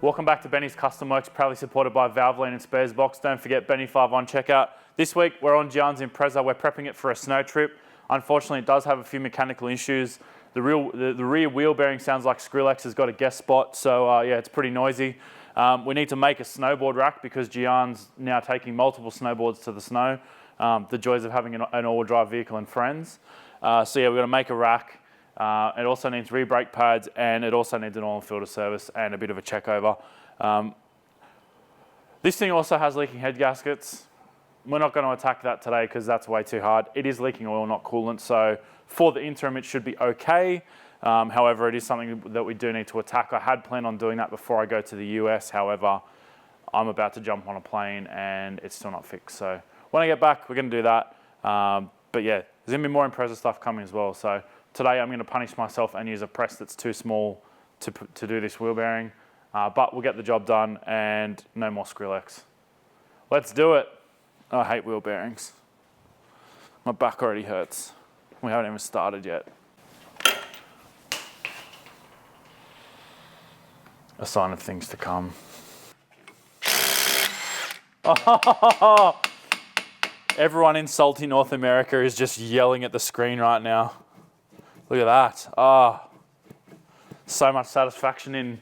Welcome back to Benny's Custom Works, proudly supported by Valvoline and Sparesbox. Don't forget Benny5 on checkout. This week we're on Gian's Impreza. We're prepping it for a snow trip. Unfortunately, it does have a few mechanical issues. The rear wheel bearing sounds like Skrillex has got a guest spot, so yeah, it's pretty noisy. We need to make a snowboard rack because Gian's now taking multiple snowboards to the snow. The joys of having an all-wheel drive vehicle and friends. So yeah, we're gonna make a rack. It also needs re-brake pads, and it also needs an oil and filter service and a bit of a check over. This thing also has leaking head gaskets. We're not going to attack that today because that's way too hard. It is leaking oil, not coolant, so for the interim it should be okay. However, it is something that we do need to attack. I had planned on doing that before I go to the US. However, I'm about to jump on a plane and it's still not fixed. So when I get back, we're going to do that. But yeah, there's going to be more Impreza stuff coming as well. So today I'm going to punish myself and use a press that's too small to do this wheel bearing. But we'll get the job done and no more Skrillex. Let's do it. I hate wheel bearings. My back already hurts. We haven't even started yet. A sign of things to come. Oh, everyone in salty North America is just yelling at the screen right now. Look at that. Oh, so much satisfaction in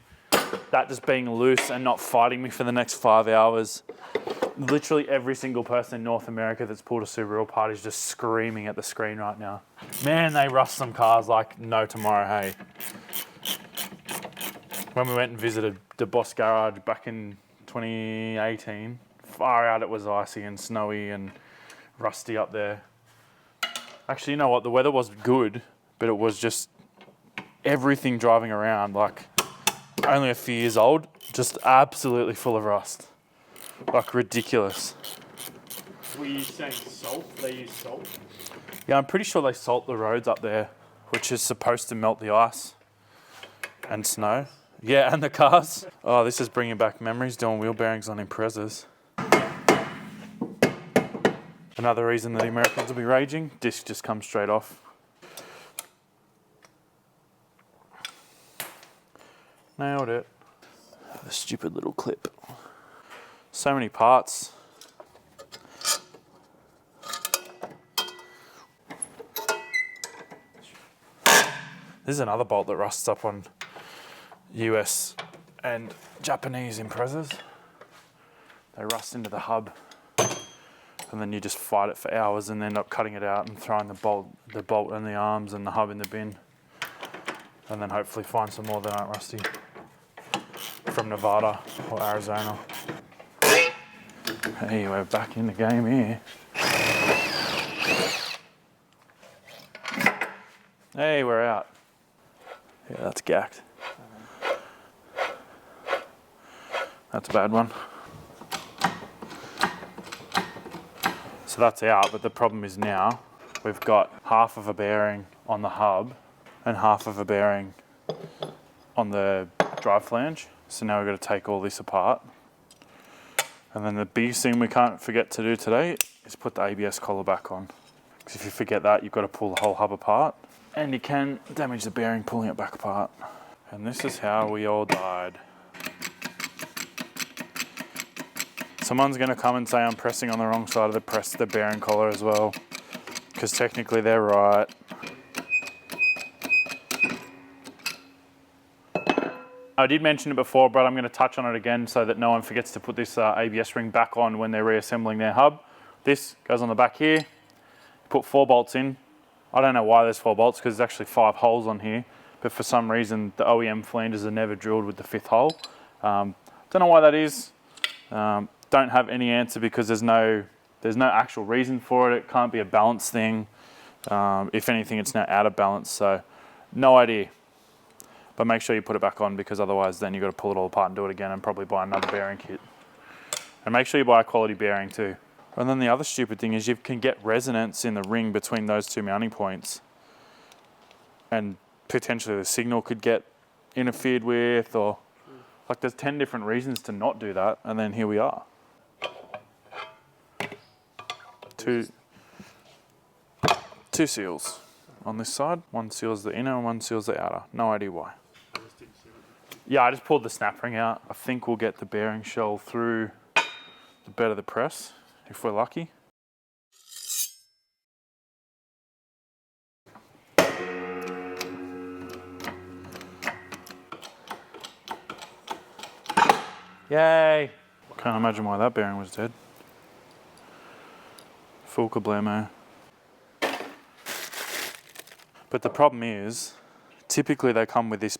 that just being loose and not fighting me for the next 5 hours. Literally every single person in North America that's pulled a Subaru apart is just screaming at the screen right now. Man, they rust some cars like no tomorrow, hey. When we went and visited the Boss Garage back in 2018, far out it was icy and snowy and rusty up there. Actually, you know what? The weather was good, but it was just everything driving around, like only a few years old, just absolutely full of rust. Like ridiculous. Were you saying salt? They use salt? Yeah, I'm pretty sure they salt the roads up there, which is supposed to melt the ice and snow. Yeah, and the cars. Oh, this is bringing back memories doing wheel bearings on Imprezas. Another reason that the Americans will be raging, disc just comes straight off. Nailed it. The stupid little clip. So many parts. This is another bolt that rusts up on US and Japanese Imprezas. They rust into the hub, and then you just fight it for hours and end up cutting it out and throwing the bolt and the arms and the hub in the bin, and then hopefully find some more that aren't rusty from Nevada or Arizona. Hey, we're back in the game here. Hey, we're out. Yeah, that's gacked. That's a bad one. So that's out, but the problem is now we've got half of a bearing on the hub and half of a bearing on the drive flange. So now we've got to take all this apart. And then the biggest thing we can't forget to do today is put the ABS collar back on. Because if you forget that, you've got to pull the whole hub apart. And you can damage the bearing pulling it back apart. And this is how we all died. Someone's going to come and say I'm pressing on the wrong side of the bearing collar as well. Because technically they're right. I did mention it before, but I'm going to touch on it again so that no one forgets to put this ABS ring back on when they're reassembling their hub. This goes on the back here. Put 4 bolts in. I don't know why there's 4 bolts because there's actually 5 holes on here, but for some reason the OEM flanges are never drilled with the 5th hole. Don't know why that is. Don't have any answer because there's no actual reason for it. It can't be a balance thing. If anything, it's now out of balance, so no idea. But make sure you put it back on because otherwise then you've got to pull it all apart and do it again and probably buy another bearing kit. And make sure you buy a quality bearing too. And then the other stupid thing is you can get resonance in the ring between those 2 mounting points. And potentially the signal could get interfered with, or like there's 10 different reasons to not do that, and then here we are. Two seals on this side. One seals the inner and one seals the outer. No idea why. Yeah, I just pulled the snap ring out. I think we'll get the bearing shell through the bed of the press, if we're lucky. Yay! Can't imagine why that bearing was dead. Full kablamo. But the problem is, typically they come with this,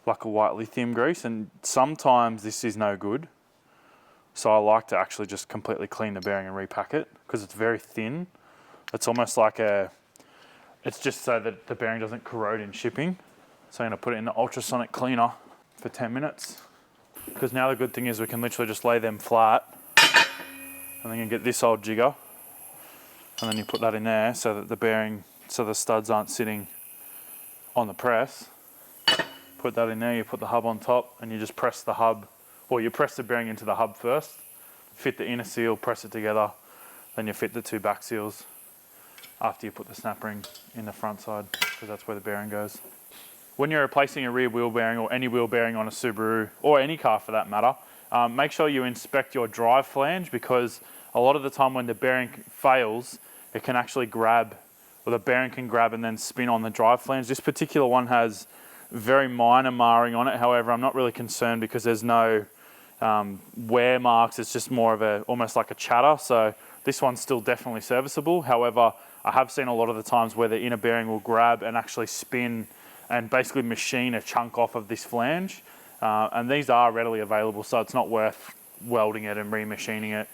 like a white lithium grease, and sometimes this is no good. So I like to actually just completely clean the bearing and repack it, because it's very thin. It's almost like it's just so that the bearing doesn't corrode in shipping. So I'm gonna put it in the ultrasonic cleaner for 10 minutes. Because now the good thing is we can literally just lay them flat, and then you get this old jigger, and then you put that in there so that the bearing, so the studs aren't sitting on the press. Put that in there, you put the hub on top, and you just press the hub, or you press the bearing into the hub first, fit the inner seal, press it together, then you fit the 2 back seals after you put the snap ring in the front side, because that's where the bearing goes. When you're replacing a rear wheel bearing or any wheel bearing on a Subaru, or any car for that matter, make sure you inspect your drive flange, because a lot of the time when the bearing fails, it can actually grab, or the bearing can grab and then spin on the drive flange. This particular one has very minor marring on it. However, I'm not really concerned because there's no wear marks. It's just more of almost like a chatter. So this one's still definitely serviceable. However, I have seen a lot of the times where the inner bearing will grab and actually spin and basically machine a chunk off of this flange. And these are readily available, so it's not worth welding it and remachining it.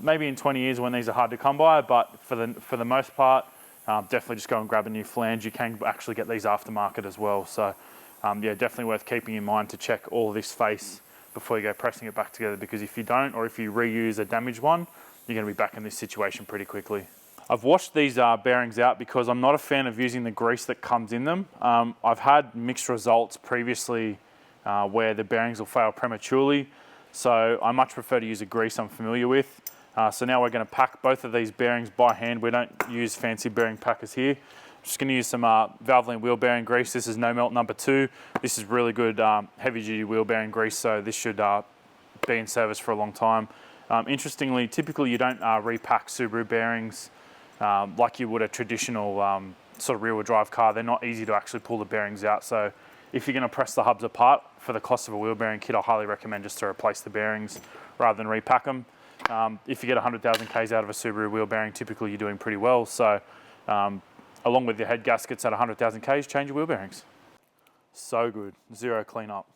Maybe in 20 years when these are hard to come by, but for the most part, definitely just go and grab a new flange. You can actually get these aftermarket as well. So yeah, definitely worth keeping in mind to check all of this face before you go pressing it back together, because if you don't, or if you reuse a damaged one, you're gonna be back in this situation pretty quickly. I've washed these bearings out because I'm not a fan of using the grease that comes in them. I've had mixed results previously where the bearings will fail prematurely. So I much prefer to use a grease I'm familiar with. So now we're going to pack both of these bearings by hand. We don't use fancy bearing packers here. I'm just going to use some Valvoline wheel bearing grease. This is no melt number 2. This is really good heavy duty wheel bearing grease, so this should be in service for a long time. Interestingly, typically you don't repack Subaru bearings like you would a traditional sort of rear wheel drive car. They're not easy to actually pull the bearings out. So if you're going to press the hubs apart for the cost of a wheel bearing kit, I highly recommend just to replace the bearings rather than repack them. If you get 100,000 Ks out of a Subaru wheel bearing, typically you're doing pretty well. So along with your head gaskets at 100,000 Ks, change your wheel bearings. So good, 0 cleanup.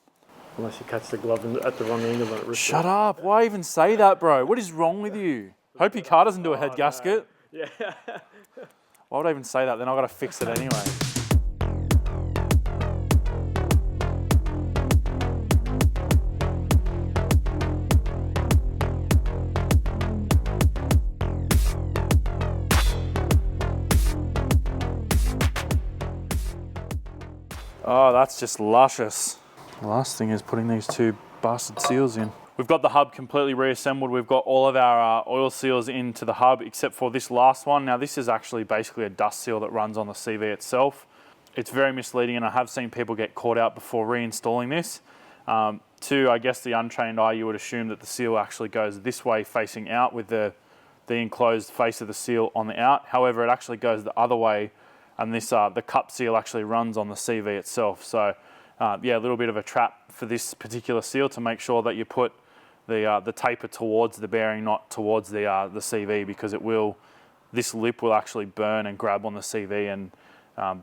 Unless you catch the glove at the wrong angle and it rips. Shut up, why even say that, bro? What is wrong with you? Hope your car doesn't do a head gasket. Yeah. Why would I even say that? Then I've got to fix it anyway. Oh, that's just luscious. The last thing is putting these 2 bastard seals in. We've got the hub completely reassembled. We've got all of our oil seals into the hub except for this last one. Now this is actually basically a dust seal that runs on the CV itself. It's very misleading, and I have seen people get caught out before reinstalling this. To, I guess, the untrained eye, you would assume that the seal actually goes this way facing out with the enclosed face of the seal on the out. However, it actually goes the other way, and this the cup seal actually runs on the CV itself. So yeah, a little bit of a trap for this particular seal, to make sure that you put the taper towards the bearing, not towards the CV, because this lip will actually burn and grab on the CV and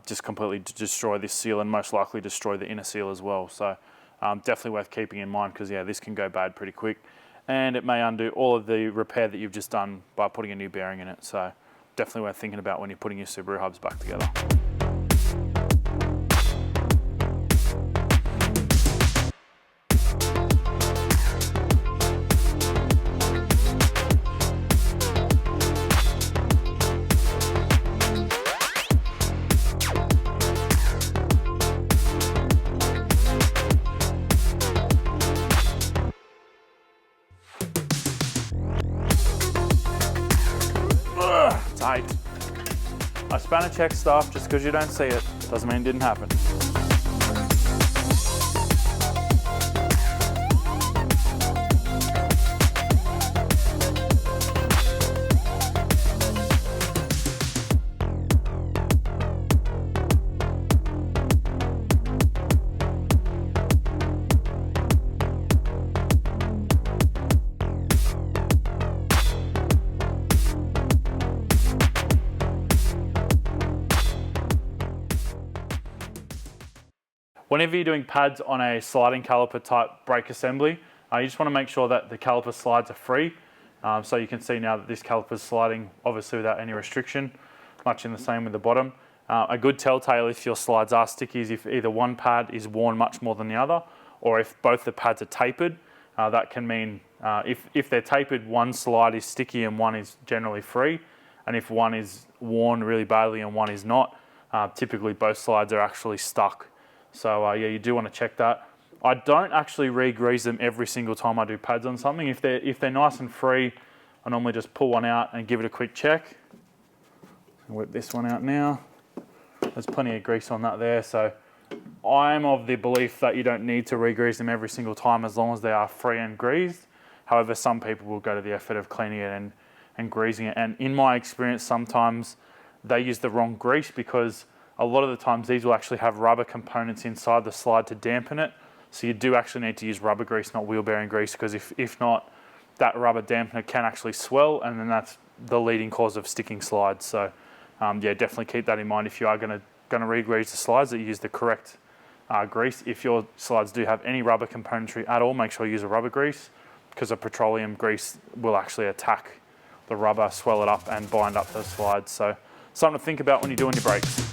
just completely destroy this seal, and most likely destroy the inner seal as well. So definitely worth keeping in mind, because yeah, this can go bad pretty quick, and it may undo all of the repair that you've just done by putting a new bearing in it. So definitely worth thinking about when you're putting your Subaru hubs back together. Tight. I spanner check stuff. Just because you don't see it doesn't mean it didn't happen. Whenever you're doing pads on a sliding caliper type brake assembly, you just want to make sure that the caliper slides are free. So you can see now that this caliper is sliding obviously without any restriction, much in the same with the bottom. A good telltale if your slides are sticky is if either one pad is worn much more than the other, or if both the pads are tapered. That can mean if they're tapered, one slide is sticky and one is generally free. And if one is worn really badly and one is not, typically both slides are actually stuck. So yeah, you do want to check that. I don't actually re-grease them every single time I do pads on something. If they're nice and free, I normally just pull one out and give it a quick check. Whip this one out now. There's plenty of grease on that there. So I'm of the belief that you don't need to re-grease them every single time as long as they are free and greased. However, some people will go to the effort of cleaning it and greasing it. And in my experience, sometimes they use the wrong grease because a lot of the times these will actually have rubber components inside the slide to dampen it. So you do actually need to use rubber grease, not wheel bearing grease, because if not, that rubber dampener can actually swell, and then that's the leading cause of sticking slides. So yeah, definitely keep that in mind if you are going to re-grease the slides, that you use the correct grease. If your slides do have any rubber componentry at all, make sure you use a rubber grease, because a petroleum grease will actually attack the rubber, swell it up and bind up the slides. So something to think about when you're doing your brakes.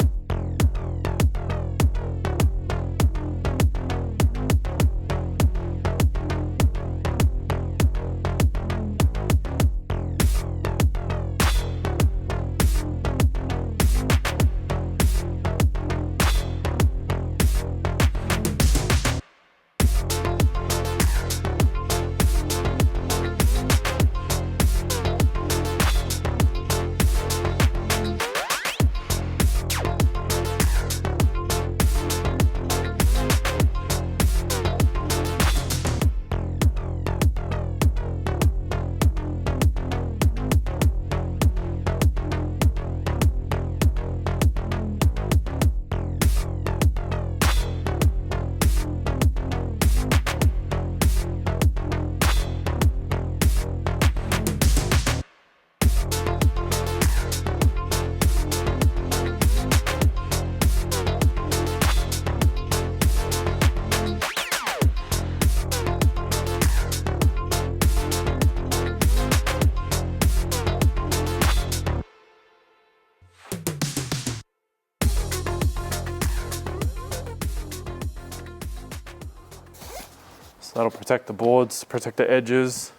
That'll protect the boards, protect the edges.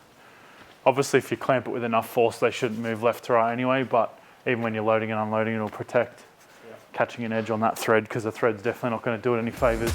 Obviously, if you clamp it with enough force, they shouldn't move left to right anyway, but even when you're loading and unloading, it'll protect catching an edge on that thread, because the thread's definitely not going to do it any favors.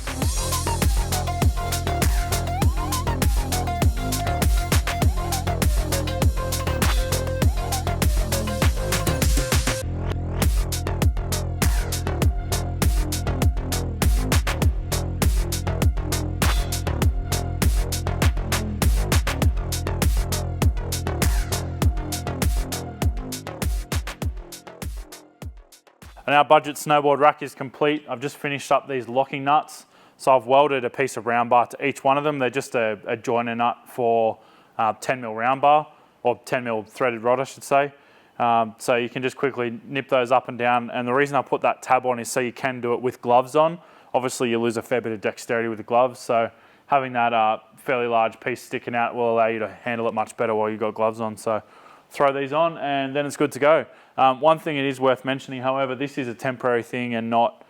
And our budget snowboard rack is complete. I've just finished up these locking nuts. So I've welded a piece of round bar to each one of them. They're just a joiner nut for 10mm round bar, or 10mm threaded rod, I should say. So you can just quickly nip those up and down. And the reason I put that tab on is so you can do it with gloves on. Obviously you lose a fair bit of dexterity with the gloves. So having that fairly large piece sticking out will allow you to handle it much better while you've got gloves on. So throw these on and then it's good to go. One thing it is worth mentioning, however, this is a temporary thing and not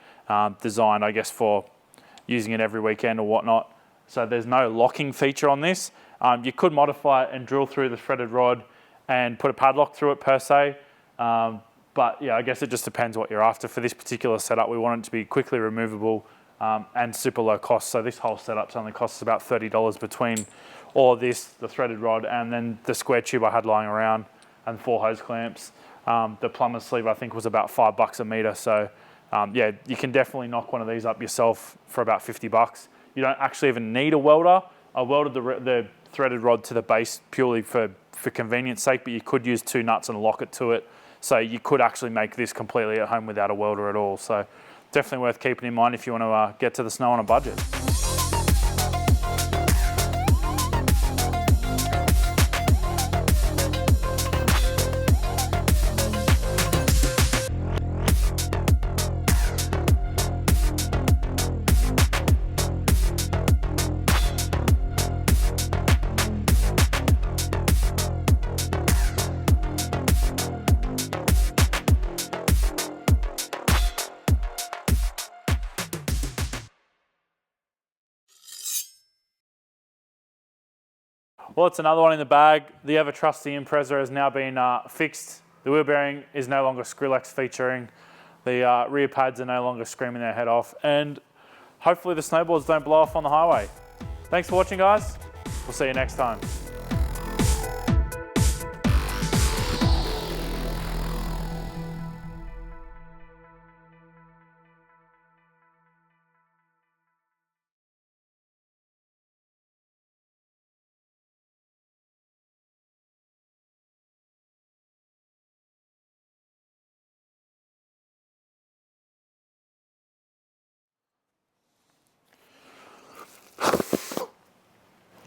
designed, I guess, for using it every weekend or whatnot. So there's no locking feature on this. You could modify it and drill through the threaded rod and put a padlock through it per se. But yeah, I guess it just depends what you're after. For this particular setup, we want it to be quickly removable and super low cost. So this whole setup only costs about $30 between all of this, the threaded rod, and then the square tube I had lying around, and 4 hose clamps. The plumber's sleeve I think was about $5 a meter. So yeah, you can definitely knock one of these up yourself for about $50. You don't actually even need a welder. I welded the threaded rod to the base purely for convenience sake, but you could use 2 nuts and lock it to it. So you could actually make this completely at home without a welder at all. So definitely worth keeping in mind if you want to get to the snow on a budget. Well, it's another one in the bag. The ever trusty Impreza has now been fixed. The wheel bearing is no longer Skrillex featuring. The rear pads are no longer screaming their head off. And hopefully the snowboards don't blow off on the highway. Thanks for watching, guys. We'll see you next time.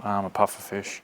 I'm a puffer fish.